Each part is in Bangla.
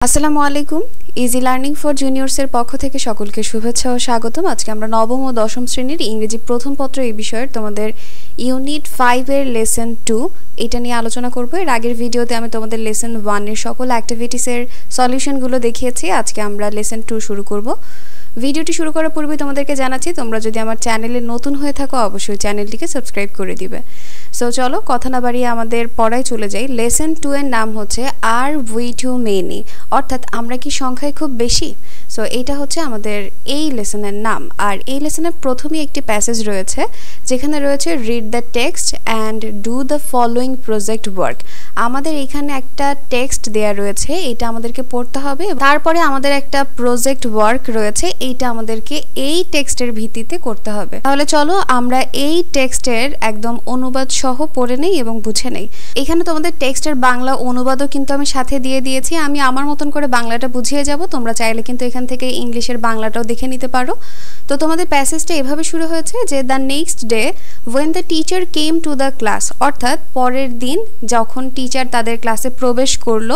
আসসালামু আলাইকুম ইজি লার্নিং ফর জুনিয়র্সের পক্ষ থেকে সকলকে শুভেচ্ছা ও স্বাগতম। আজকে আমরা নবম ও দশম শ্রেণীর ইংরেজি প্রথম পত্র এই বিষয়ের তোমাদের ইউনিট 5 এর লেসন 2 এটা নিয়ে আলোচনা করব। এর আগের ভিডিওতে আমি তোমাদের লেসন 1 এর সকল অ্যাক্টিভিটিসের সলিউশনগুলো দেখিয়েছি। আজকে আমরা লেসন 2 শুরু করব। ভিডিওটি শুরু করার পূর্বে তোমাদেরকে জানাচ্ছি, তোমরা যদি আমার চ্যানেলে নতুন হয়ে থাকো অবশ্যই চ্যানেলটিকে সাবস্ক্রাইব করে দিবে। সো চলো কথা না বাড়িয়ে আমাদের পড়ায় চলে যাই। লেসন 2 এর নাম হচ্ছে আর উই টু মেনি, অর্থাৎ আমরা কি সংখ্যায় খুব বেশি। সো এইটা হচ্ছে আমাদের এই লেসনের নাম। আর এই লেসনের প্রথমেই একটি প্যাসেজ রয়েছে যেখানে রয়েছে read the text and do the following project work. আমাদের এখানে একটা টেক্সট দেয়া রয়েছে, এটা আমাদেরকে পড়তে হবে। তারপরে আমাদের একটা প্রজেক্ট ওয়ার্ক রয়েছে, এইটা আমাদেরকে এই টেক্সটের ভিত্তিতে করতে হবে। তাহলে চলো আমরা এই টেক্সটের একদম অনুবাদ সহ পড়ে নেই এবং বুঝে নেই। এখানে তোমাদের টেক্সটের বাংলা অনুবাদও কিন্তু আমি সাথে দিয়ে দিয়েছি। আমি আমার মতন করে বাংলাটা বুঝিয়ে যাব, তোমরা চাইলে কিন্তু এখান থেকে ইংলিশের বাংলাটাও দেখে নিতে পারো। তো তোমাদের প্যাসেজটা এভাবে শুরু হয়েছে যে the next day when the teacher came to the class, অর্থাৎ পরের দিন যখন টিচার তাদের ক্লাসে প্রবেশ করলো,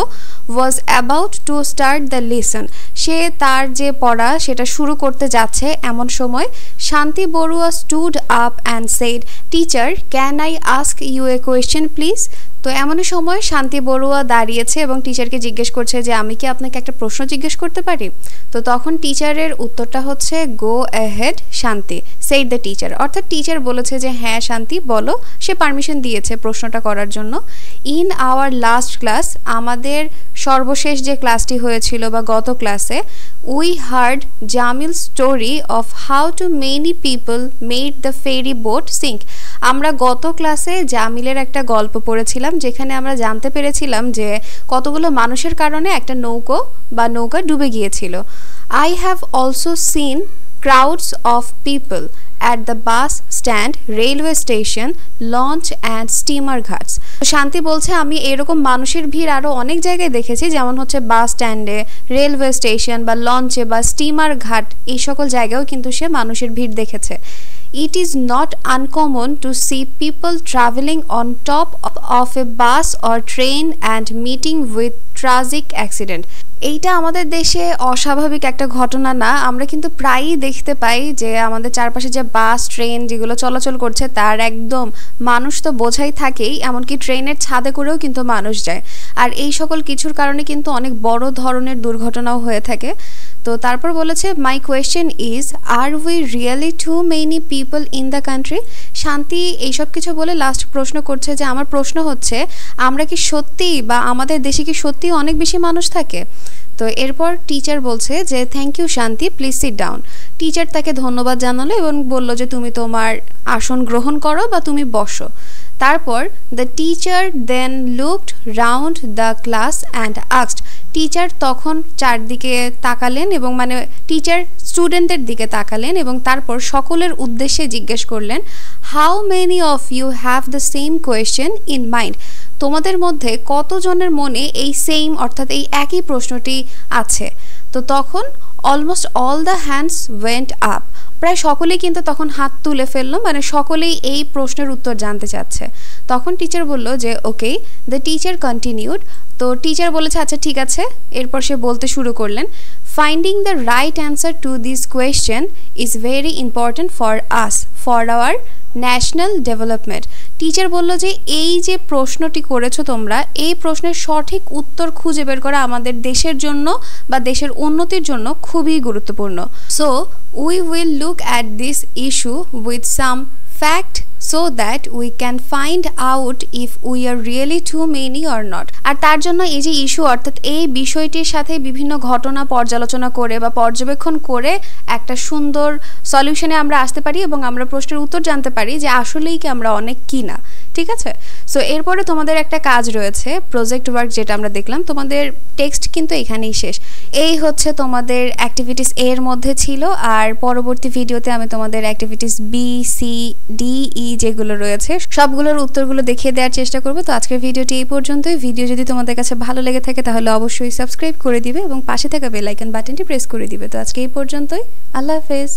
was about to start the lesson, সে তার যে পড়া সেটা শুরু করতে যাচ্ছে, এমন সময় Shanti Barua stood up and said teacher can I ask you a question please. তো এমন সময় শান্তি বড়ুয়া দাঁড়িয়েছে এবং টিচারকে জিজ্ঞেস করছে যে আমি কি আপনাকে একটা প্রশ্ন জিজ্ঞেস করতে পারি। তো তখন টিচারের উত্তরটা হচ্ছে গো অ্যাহেড শান্তি সেইড দ্য টিচার, অর্থাৎ টিচার বলেছে যে হ্যাঁ শান্তি বলো, সে পারমিশন দিয়েছে প্রশ্নটা করার জন্য। ইন আওয়ার লাস্ট ক্লাস, আমাদের সর্বশেষ যে ক্লাসটি হয়েছিল বা গত ক্লাসে, we heard Jamil story of how too many people made the ferry boat sink. আমরা গত ক্লাসে জামিলের একটা গল্প পড়েছিলাম যেখানে আমরা জানতে পেরেছিলাম যে কতগুলো মানুষের কারণে একটা নৌকা ডুবে গিয়েছিল। I have also scene crowds of people at the bus stand, railway station, launch and steamer ghats. শান্তি বলছে আমি এরকম মানুষের ভিড় আরো অনেক জায়গায় দেখেছি, যেমন হচ্ছে বাস স্ট্যান্ডে, রেলওয়ে স্টেশন বা লঞ্চে বা স্টিমার ঘাট, এই সকল জায়গায়ও কিন্তু সে মানুষের ভিড় দেখেছে। It is not uncommon to see people traveling on top of a bus or train and meeting with tragic accident. এইটা আমাদের দেশে অস্বাভাবিক একটা ঘটনা না, আমরা কিন্তু প্রায়ই দেখতে পাই যে আমাদের চারপাশে যে বাস ট্রেন যেগুলো চলাচল করছে তার একদম মানুষ তো বোঝাই থাকেই, এমনকি ট্রেনের ছাদে করেও কিন্তু মানুষ যায়। আর এই সকল কিছুর কারণে কিন্তু অনেক বড় ধরনের দুর্ঘটনাও হয়ে থাকে। তো তারপর বলেছে my question is are we really too many people in the country. Shanti এইসব কিছু বলে লাস্ট প্রশ্ন করছে যে আমার প্রশ্ন হচ্ছে আমরা কি সত্যিই বা আমাদের দেশে কি সত্যিই অনেক বেশি মানুষ থাকে। তো এরপর টিচার বলছে যে থ্যাংক ইউ শান্তি প্লিজ সিট ডাউন। টিচার তাকে ধন্যবাদ জানালো এবং বলল যে তুমি তোমার আসন গ্রহণ করো বা তুমি বসো। তারপর the teacher then looked round the class and asked, teacher তখন চারদিকে তাকালেন এবং মানে টিচার স্টুডেন্টদের দিকে তাকালেন এবং তারপর সকলের উদ্দেশ্যে জিজ্ঞেস করলেন how many of you have the same question in mind, তোমাদের মধ্যে কতজনের মনে এই সেম অর্থাৎ এই একই প্রশ্নটি আছে। তো তখন almost all the hands went up, প্রায় সকলেই কিন্তু তখন হাত তুলে ফেললো, মানে সকলেই এই প্রশ্নের উত্তর জানতে চাচ্ছে। তখন টিচার বলল যে ওকে। দ্য টিচার কন্টিনিউড, তো টিচার বলেছে আচ্ছা ঠিক আছে। এরপর সে বলতে শুরু করলেন finding the right answer to this question is very important for us for our national development. Teacher বলল যে এই যে প্রশ্নটি করেছো তোমরা, এই প্রশ্নের সঠিক উত্তর খুঁজে বের করা আমাদের দেশের জন্য বা দেশের উন্নতির জন্য খুবই গুরুত্বপূর্ণ। So we will look at this issue with some fact so that we can find out if we are really too many or not. আর তার জন্য এই যে ইস্যু অর্থাৎ এই বিষয়টির সাথে বিভিন্ন ঘটনা পর্যালোচনা করে বা পর্যবেক্ষণ করে একটা সুন্দর সলিউশনে আমরা আসতে পারি এবং আমরা প্রশ্নের উত্তর জানতে পারি যে আসলেই কি আমরা অনেক কি না। ঠিক আছে, সো এরপরে তোমাদের একটা কাজ রয়েছে প্রজেক্ট ওয়ার্ক, যেটা আমরা দেখলাম। তোমাদের টেক্সট কিন্তু এখানেই শেষ। এই হচ্ছে তোমাদের অ্যাক্টিভিটিস এর মধ্যে ছিল, আর পরবর্তী ভিডিওতে আমি তোমাদের activities B C D E যেগুলো রয়েছে সবগুলোর উত্তরগুলো দেখিয়ে দেওয়ার চেষ্টা করবো। তো আজকের ভিডিওটি এই পর্যন্তই। ভিডিও যদি তোমাদের কাছে ভালো লেগে থাকে তাহলে অবশ্যই সাবস্ক্রাইব করে দিবে এবং পাশে থাকা বেল আইকন বাটনটি প্রেস করে দিবে। তো আজকে এই পর্যন্তই, আল্লাহ হাফেজ।